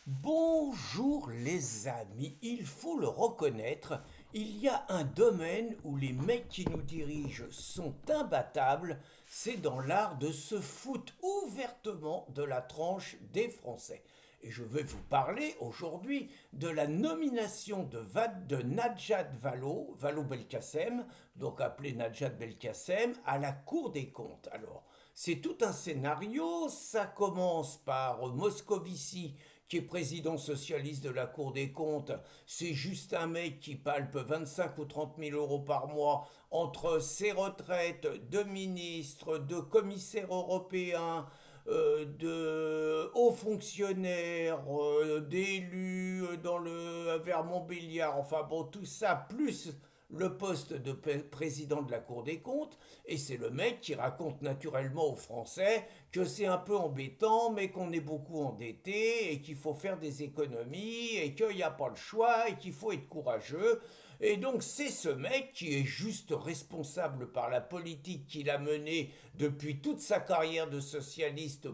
Bonjour les amis, il faut le reconnaître, il y a un domaine où les mecs qui nous dirigent sont imbattables, c'est dans l'art de se foutre ouvertement de la tranche des Français. Et je vais vous parler aujourd'hui de la nomination de Najat Vallaud-Belkacem, donc appelé Najat Belkacem, à la Cour des comptes. Alors, c'est tout un scénario, ça commence par Moscovici, qui est président socialiste de la Cour des comptes. C'est juste un mec qui palpe 25 ou 30 000 euros par mois entre ses retraites de ministre, de commissaire européen, de hauts fonctionnaires, d'élus dans le vers Montbéliard, enfin bon, tout ça, plus le poste de président de la Cour des comptes, et c'est le mec qui raconte naturellement aux Français que c'est un peu embêtant, mais qu'on est beaucoup endetté, et qu'il faut faire des économies, et qu'il n'y a pas le choix, et qu'il faut être courageux. Et donc c'est ce mec qui est juste responsable par la politique qu'il a menée depuis toute sa carrière de socialiste.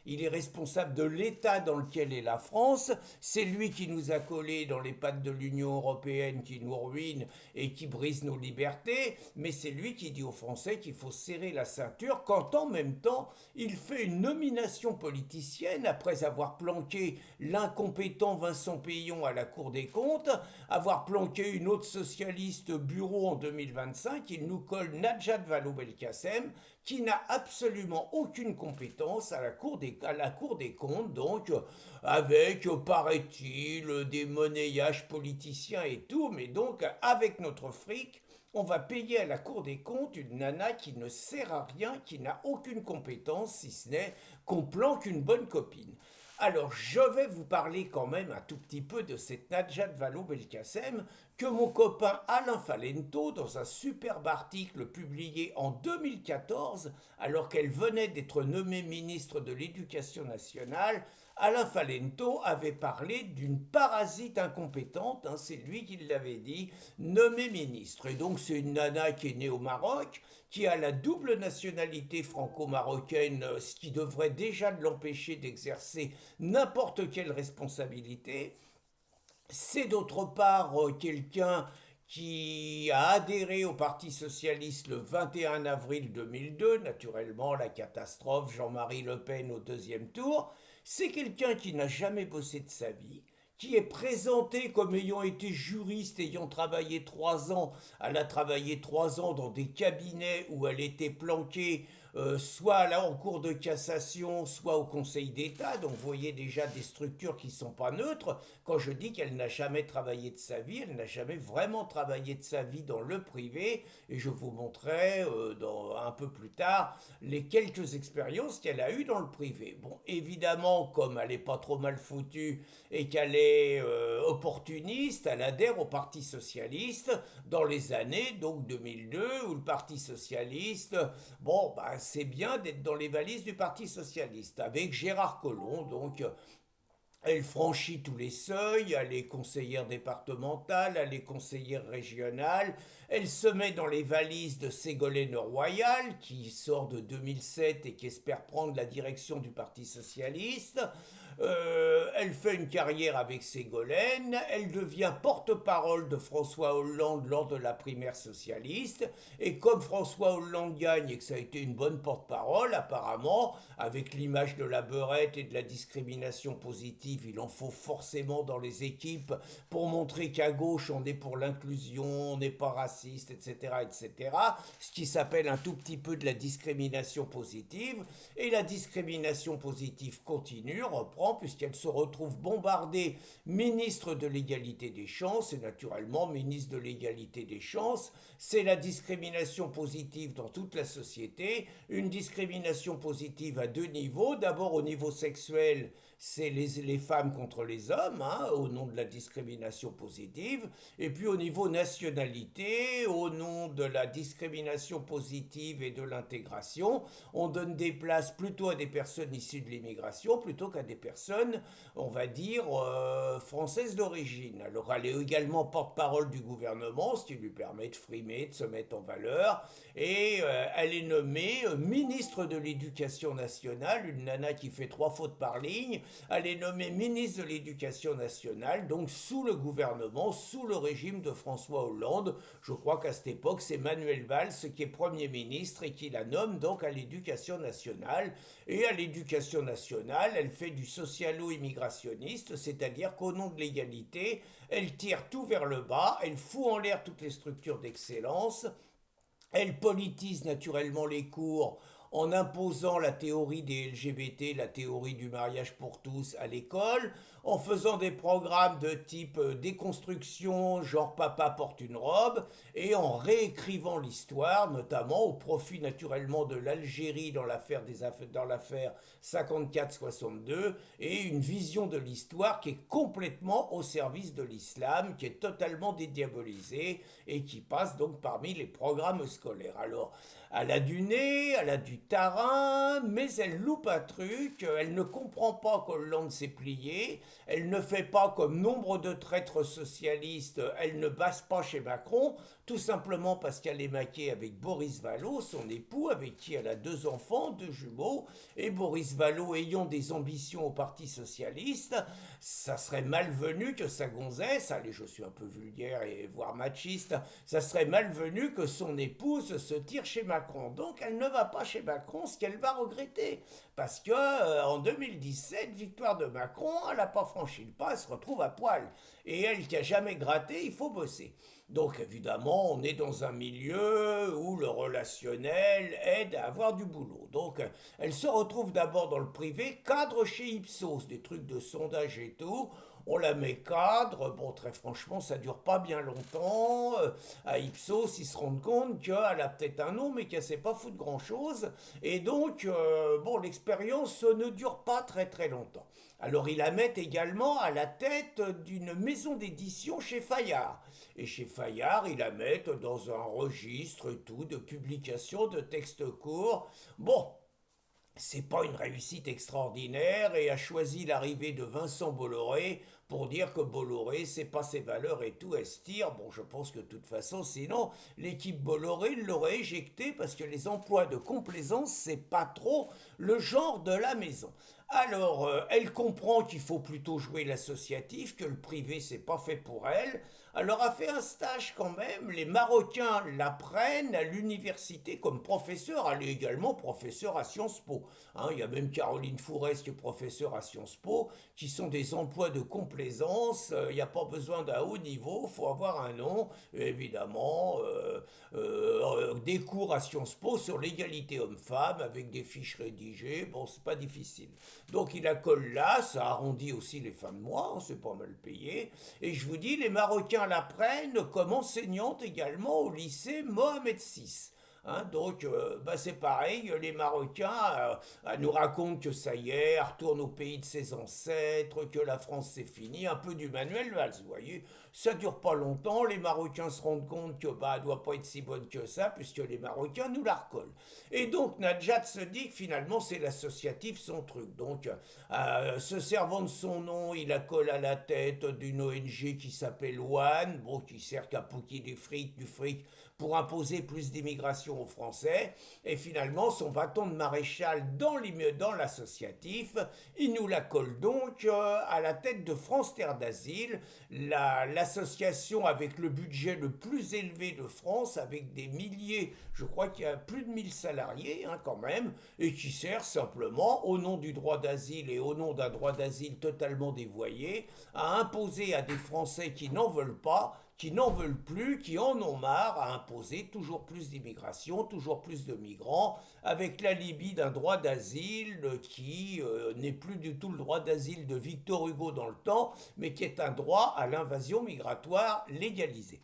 Il est responsable de l'état dans lequel est la France. C'est lui qui nous a collés dans les pattes de l'Union européenne, qui nous ruine et qui brise nos libertés. Mais c'est lui qui dit aux Français qu'il faut serrer la ceinture, quand en même temps il fait une nomination politicienne après avoir planqué l'incompétent Vincent Payon à la Cour des comptes, avoir planqué une autre socialiste bureau en 2025. Il nous colle Najat Vallaud-Belkacem, qui n'a absolument aucune compétence à la Cour des comptes, donc avec, paraît-il, des monnayages politiciens et tout, mais donc avec notre fric, on va payer à la Cour des comptes une nana qui ne sert à rien, qui n'a aucune compétence, si ce n'est qu'on planque une bonne copine. Alors, je vais vous parler quand même un tout petit peu de cette Najat Vallaud-Belkacem que mon copain Alain Falento, dans un superbe article publié en 2014, alors qu'elle venait d'être nommée ministre de l'Éducation nationale, Alain Falento avait parlé d'une parasite incompétente, hein, c'est lui qui l'avait dit, nommée ministre. Et donc c'est une nana qui est née au Maroc, qui a la double nationalité franco-marocaine, ce qui devrait déjà l'empêcher d'exercer n'importe quelle responsabilité. C'est d'autre part quelqu'un qui a adhéré au Parti socialiste le 21 avril 2002, naturellement la catastrophe, Jean-Marie Le Pen au deuxième tour. C'est quelqu'un qui n'a jamais bossé de sa vie, qui est présenté comme ayant été juriste, ayant travaillé 3 ans. Elle a travaillé 3 ans dans des cabinets où elle était planquée, soit là en cours de cassation, soit au Conseil d'État. Donc vous voyez déjà des structures qui ne sont pas neutres. Quand je dis qu'elle n'a jamais travaillé de sa vie, elle n'a jamais vraiment travaillé de sa vie dans le privé. Et je vous montrerai un peu plus tard les quelques expériences qu'elle a eues dans le privé. Bon, évidemment, comme elle n'est pas trop mal foutue et qu'elle est opportuniste, elle adhère au Parti socialiste dans les années donc 2002 où le Parti socialiste, bon, bah, c'est bien d'être dans les valises du Parti socialiste avec Gérard Collomb, donc elle franchit tous les seuils, elle est conseillère départementale, elle est conseillère régionale, elle se met dans les valises de Ségolène Royal, qui sort de 2007 et qui espère prendre la direction du Parti socialiste. Elle fait une carrière avec Ségolène, elle devient porte-parole de François Hollande lors de la primaire socialiste, et comme François Hollande gagne et que ça a été une bonne porte-parole, apparemment, avec l'image de la beurette et de la discrimination positive, il en faut forcément dans les équipes pour montrer qu'à gauche on est pour l'inclusion, on n'est pas raciste, etc., etc. Ce qui s'appelle un tout petit peu de la discrimination positive. Et la discrimination positive continue, reprend, puisqu'elle se retrouve bombardée ministre de l'égalité des chances, et naturellement ministre de l'égalité des chances, c'est la discrimination positive dans toute la société, une discrimination positive à deux niveaux. D'abord au niveau sexuel, c'est les femmes contre les hommes, hein, au nom de la discrimination positive, et puis au niveau nationalité, au nom de la discrimination positive et de l'intégration, on donne des places plutôt à des personnes issues de l'immigration plutôt qu'à des personnes personne, on va dire, française d'origine. Alors elle est également porte-parole du gouvernement, ce qui lui permet de frimer, de se mettre en valeur. Et elle est nommée ministre de l'Éducation nationale, une nana qui fait 3 fautes par ligne. Elle est nommée ministre de l'Éducation nationale, donc sous le gouvernement, sous le régime de François Hollande. Je crois qu'à cette époque, c'est Manuel Valls qui est Premier ministre et qui la nomme donc à l'Éducation nationale. Et à l'Éducation nationale, elle fait du socialo-immigrationniste, c'est-à-dire qu'au nom de l'égalité, elle tire tout vers le bas, elle fout en l'air toutes les structures d'excellence, elle politise naturellement les cours en imposant la théorie des LGBT, la théorie du mariage pour tous à l'école, en faisant des programmes de type déconstruction, genre papa porte une robe, et en réécrivant l'histoire, notamment au profit naturellement de l'Algérie dans l'affaire 54-62, et une vision de l'histoire qui est complètement au service de l'islam, qui est totalement dédiabolisée, et qui passe donc parmi les programmes scolaires. Alors, elle a du nez, elle a du tarin, mais elle loupe un truc, elle ne comprend pas qu'Hollande s'est plié, elle ne fait pas comme nombre de traîtres socialistes, elle ne basse pas chez Macron, tout simplement parce qu'elle est maquée avec Boris Vallaud, son époux, avec qui elle a 2 enfants, 2 jumeaux, et Boris Vallaud ayant des ambitions au Parti socialiste, ça serait malvenu que sa gonzesse, allez je suis un peu vulgaire et voire machiste, ça serait malvenu que son épouse se tire chez Macron. Donc elle ne va pas chez Macron, ce qu'elle va regretter. Parce que en 2017, victoire de Macron, elle n'a pas franchi le pas, elle se retrouve à poil. Et elle qui a jamais gratté, il faut bosser. Donc évidemment, on est dans un milieu où le relationnel aide à avoir du boulot. Donc elle se retrouve d'abord dans le privé, cadre chez Ipsos, des trucs de sondage et tout. On la met cadre, bon très franchement ça dure pas bien longtemps, à Ipsos ils se rendent compte qu'elle a peut-être un nom mais qu'elle sait pas foutre grand chose, et donc bon l'expérience ne dure pas très très longtemps. Alors ils la mettent également à la tête d'une maison d'édition chez Fayard, et chez Fayard ils la mettent dans un registre et tout de publication de textes courts. Bon, c'est pas une réussite extraordinaire et a choisi l'arrivée de Vincent Bolloré pour dire que Bolloré, c'est pas ses valeurs et tout, elle se tire. Bon, je pense que de toute façon, sinon, l'équipe Bolloré l'aurait éjecté parce que les emplois de complaisance, c'est pas trop le genre de la maison. Alors, elle comprend qu'il faut plutôt jouer l'associatif, que le privé, c'est pas fait pour elle. Alors, elle a fait un stage quand même. Les Marocains la prennent à l'université comme professeur. Elle est également professeure à Sciences Po. Hein, il y a même Caroline Fourest qui est professeure à Sciences Po, qui sont des emplois de complaisance. Il n'y a pas besoin d'un haut niveau, il faut avoir un nom. Et évidemment, des cours à Sciences Po sur l'égalité homme-femme avec des fiches rédigées. Bon, c'est pas difficile. Donc il la colle là, ça arrondit aussi les fins de mois, hein, c'est pas mal payé. Et je vous dis, les Marocains la prennent comme enseignante également au lycée Mohamed VI. Hein, donc, c'est pareil, les Marocains nous racontent que ça y est, elle retourne au pays de ses ancêtres, que la France c'est fini, un peu du Manuel Valls, vous voyez. Ça dure pas longtemps, les Marocains se rendent compte que elle doit pas être si bonne que ça, puisque les Marocains nous la recollent. Et donc Najat se dit que finalement c'est l'associatif son truc. Donc, se servant de son nom, il la colle à la tête d'une ONG qui s'appelle One, bon, qui sert qu'à pouquer du fric pour imposer plus d'immigration aux Français. Et finalement, son bâton de maréchal dans l'associatif, il nous la colle donc à la tête de France Terre d'Asile, l'association avec le budget le plus élevé de France, avec des milliers, je crois qu'il y a plus de 1000 salariés hein, quand même, et qui sert simplement, au nom du droit d'asile et au nom d'un droit d'asile totalement dévoyé, à imposer à des Français qui n'en veulent pas, qui n'en veulent plus, qui en ont marre, à imposer toujours plus d'immigration, toujours plus de migrants, avec l'alibi d'un droit d'asile qui n'est plus du tout le droit d'asile de Victor Hugo dans le temps, mais qui est un droit à l'invasion migratoire légalisé.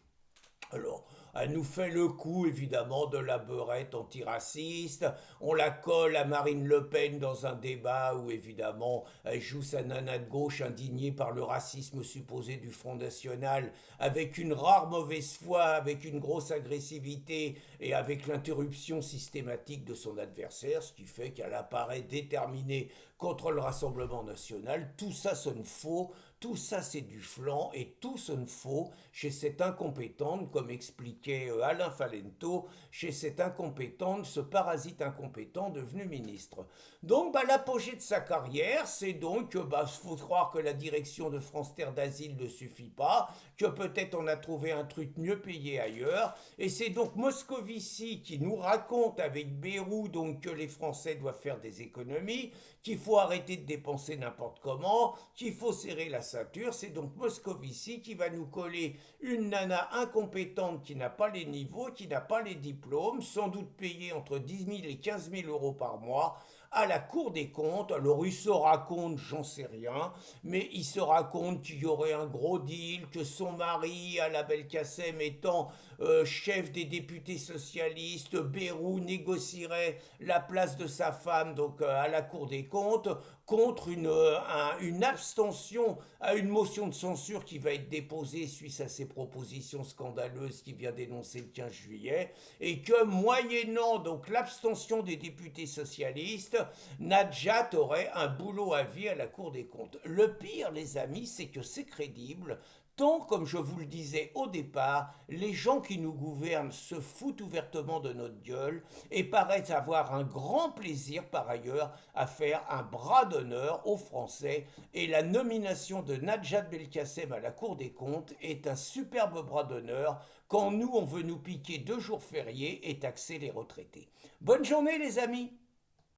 Alors, elle nous fait le coup, évidemment, de la beurette antiraciste. On la colle à Marine Le Pen dans un débat où, évidemment, elle joue sa nana de gauche indignée par le racisme supposé du Front National, avec une rare mauvaise foi, avec une grosse agressivité et avec l'interruption systématique de son adversaire, ce qui fait qu'elle apparaît déterminée contre le Rassemblement national. Tout ça sonne faux, tout ça c'est du flan et tout sonne faux chez cette incompétente, comme expliquait Alain Falento, chez cette incompétente, ce parasite incompétent devenu ministre. Donc l'apogée de sa carrière, c'est donc que faut croire que la direction de France Terre d'Asile ne suffit pas, que peut-être on a trouvé un truc mieux payé ailleurs, et c'est donc Moscovici qui nous raconte avec Bayrou donc que les Français doivent faire des économies, qu'il faut arrêter de dépenser n'importe comment, qu'il faut serrer la ceinture. C'est donc Moscovici qui va nous coller une nana incompétente qui n'a pas les niveaux, qui n'a pas les diplômes, sans doute payée entre 10 000 et 15 000 € par mois, à la Cour des comptes. Alors il se raconte, j'en sais rien, mais il se raconte qu'il y aurait un gros deal, que son mari, Alain Belkacem, étant chef des députés socialistes, Bayrou négocierait la place de sa femme donc à la Cour des comptes contre une abstention à une motion de censure qui va être déposée suite à ces propositions scandaleuses qu'il vient d'énoncer le 15 juillet, et que moyennant donc l'abstention des députés socialistes, Nadjat aurait un boulot à vie à la Cour des comptes. Le pire, les amis, c'est que c'est crédible. Tant, comme je vous le disais au départ, les gens qui nous gouvernent se foutent ouvertement de notre gueule et paraissent avoir un grand plaisir par ailleurs à faire un bras d'honneur aux Français, et la nomination de Nadjat Belkacem à la Cour des comptes est un superbe bras d'honneur quand nous on veut nous piquer 2 jours fériés et taxer les retraités. Bonne journée les amis!